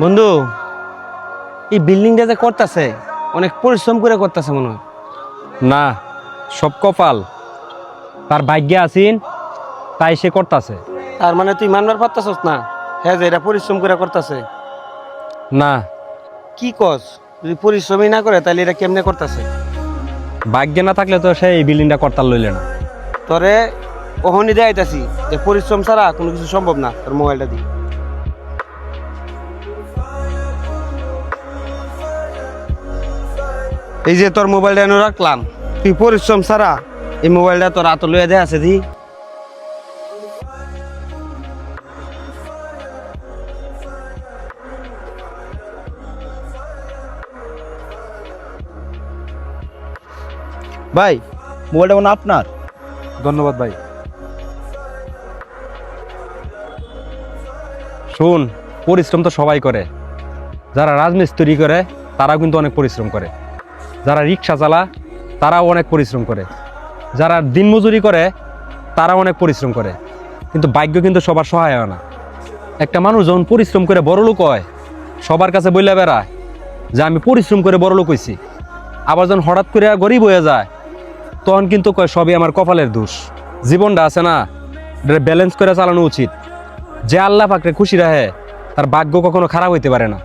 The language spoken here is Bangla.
বন্ধু, এই বিল্ডিংটা যে করতেছে অনেক পরিশ্রম করে করতেছে মনে হয়। না, সব কপাল। তার ভাগ্যে আছেন, তাই সে করতেছে। তার মানে তুই মানবার পারতাছস না হ্যাঁ যে এটা পরিশ্রম করে করতেছে? না, কি কস? যদি পরিশ্রমই না করে তাহলে এটা কেমনে করতেছে? ভাগ্যে না থাকলে তো সে এই বিল্ডিংটা করতাল লইলে না। তোরে ওহনি দেখাইতাছি যে পরিশ্রম ছাড়া কোনো কিছু সম্ভব না। তোর মোবাইলটা দি। এই যে তোর মোবাইলটা এনে রাখলাম, তুই পরিশ্রম ছাড়া এই মোবাইলটা তোর হাতে লইয়া দেয়া আছে দি। ভাই, মোবাইলটা মনে হয় আপনার। ধন্যবাদ ভাই। শুন, পরিশ্রম তো সবাই করে। যারা রাজমিস্ত্রি করে তারাও কিন্তু অনেক পরিশ্রম করে। যারা রিক্সা চালা তারাও অনেক পরিশ্রম করে। যারা দিনমজুরি করে তারাও অনেক পরিশ্রম করে। কিন্তু ভাগ্য কিন্তু সবার সহায় হয় না। একটা মানুষ যখন পরিশ্রম করে বড় লোক হয়, সবার কাছে বইলা বেড়ায় যে আমি পরিশ্রম করে বড় লোক হইছি। আবার যখন হঠাৎ করে গরিব হয়ে যায়, তখন কিন্তু কয় সবই আমার কপালের দোষ। জীবনটা আছে না, এটা ব্যালেন্স করে চালানো উচিত। যে আল্লাহ পাকরে খুশি রাখে, তার ভাগ্য কখনো খারাপ হইতে পারে না।